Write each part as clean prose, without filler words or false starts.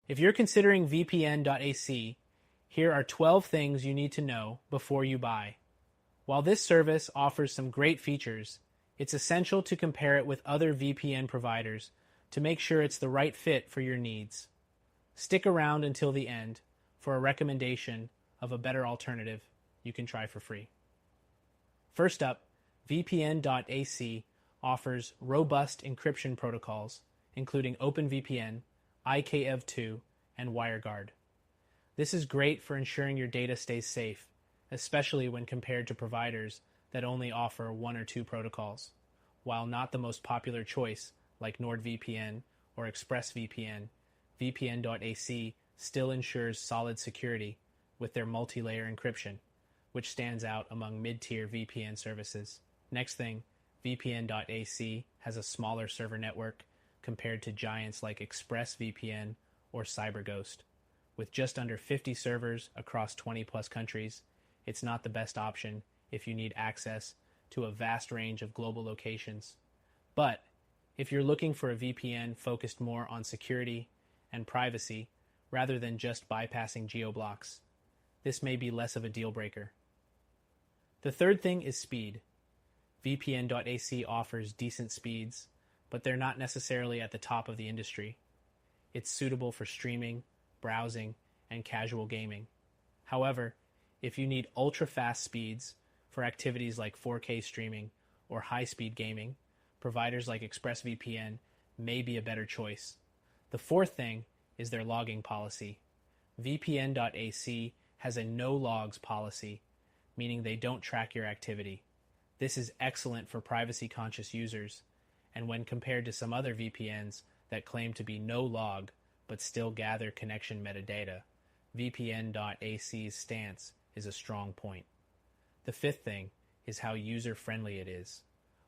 If you're considering VPN.AC, here are 12 things you need to know before you buy. While this service offers some great features, it's essential to compare it with other VPN providers to make sure it's the right fit for your needs. Stick around until the end for a recommendation of a better alternative you can try for free. First up, VPN.AC offers robust encryption protocols, including OpenVPN, IKEv2, and WireGuard. This is great for ensuring your data stays safe, especially when compared to providers that only offer one or two protocols. While not the most popular choice, like NordVPN or ExpressVPN, VPN.AC still ensures solid security with their multi-layer encryption, which stands out among mid-tier VPN services. Next thing, VPN.AC has a smaller server network compared to giants like ExpressVPN or CyberGhost. With just under 50 servers across 20 plus countries, it's not the best option if you need access to a vast range of global locations. But if you're looking for a VPN focused more on security and privacy rather than just bypassing geoblocks, this may be less of a deal breaker. The third thing is speed. VPN.AC offers decent speeds, but they're not necessarily at the top of the industry. It's suitable for streaming, browsing, and casual gaming. However, if you need ultra-fast speeds for activities like 4K streaming or high-speed gaming, providers like ExpressVPN may be a better choice. The fourth thing is their logging policy. VPN.AC has a no logs policy, meaning they don't track your activity. This is excellent for privacy-conscious users, and when compared to some other VPNs that claim to be no log but still gather connection metadata, VPN.AC's stance is a strong point. The fifth thing is how user-friendly it is.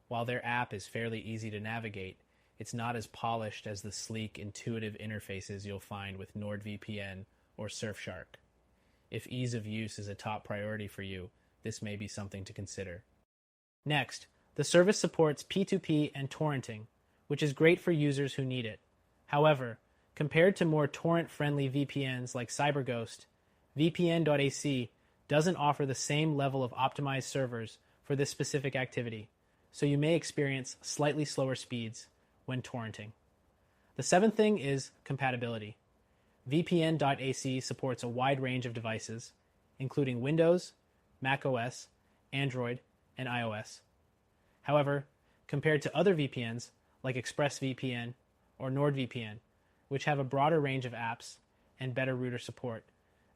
While their app is fairly easy to navigate, it's not as polished as the sleek, intuitive interfaces you'll find with NordVPN or Surfshark. If ease of use is a top priority for you, this may be something to consider. Next, the service supports P2P and torrenting, which is great for users who need it. However, compared to more torrent-friendly VPNs like CyberGhost, VPN.AC doesn't offer the same level of optimized servers for this specific activity, so you may experience slightly slower speeds when torrenting. The seventh thing is compatibility. VPN.AC supports a wide range of devices, including Windows, macOS, Android, and iOS. However, compared to other VPNs like ExpressVPN or NordVPN, which have a broader range of apps and better router support,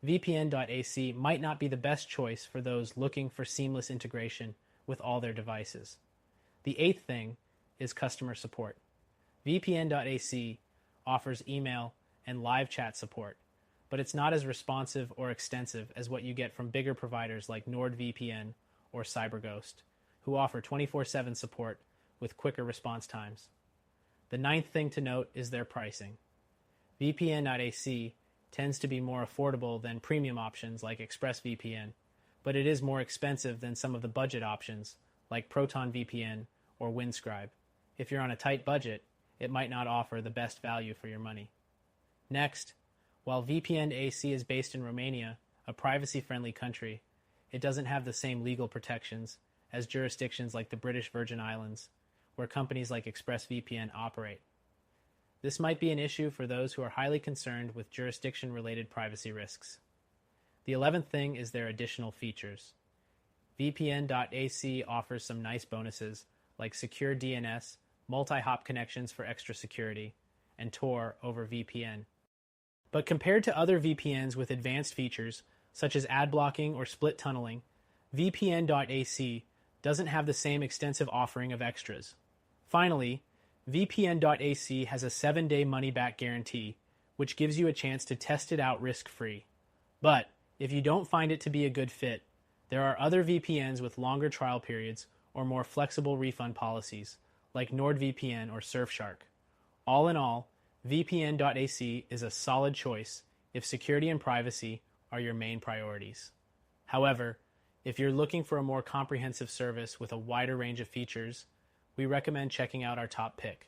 VPN.AC might not be the best choice for those looking for seamless integration with all their devices. The eighth thing is customer support. VPN.AC offers email and live chat support, but it's not as responsive or extensive as what you get from bigger providers like NordVPN or CyberGhost, who offer 24/7 support with quicker response times. The ninth thing to note is their pricing. VPN.AC tends to be more affordable than premium options like ExpressVPN, but it is more expensive than some of the budget options like ProtonVPN or Windscribe. If you're on a tight budget, it might not offer the best value for your money. Next, while VPN.AC is based in Romania, a privacy-friendly country, it doesn't have the same legal protections as jurisdictions like the British Virgin Islands, where companies like ExpressVPN operate. This might be an issue for those who are highly concerned with jurisdiction-related privacy risks. The 11th thing is their additional features. VPN.AC offers some nice bonuses like secure DNS, multi-hop connections for extra security, and Tor over VPN. But compared to other VPNs with advanced features, such as ad blocking or split tunneling, VPN.AC doesn't have the same extensive offering of extras. Finally, VPN.AC has a 7-day money-back guarantee, which gives you a chance to test it out risk-free. But if you don't find it to be a good fit, there are other VPNs with longer trial periods or more flexible refund policies, like NordVPN or Surfshark. All in all, VPN.AC is a solid choice if security and privacy are your main priorities. However, if you're looking for a more comprehensive service with a wider range of features, we recommend checking out our top pick,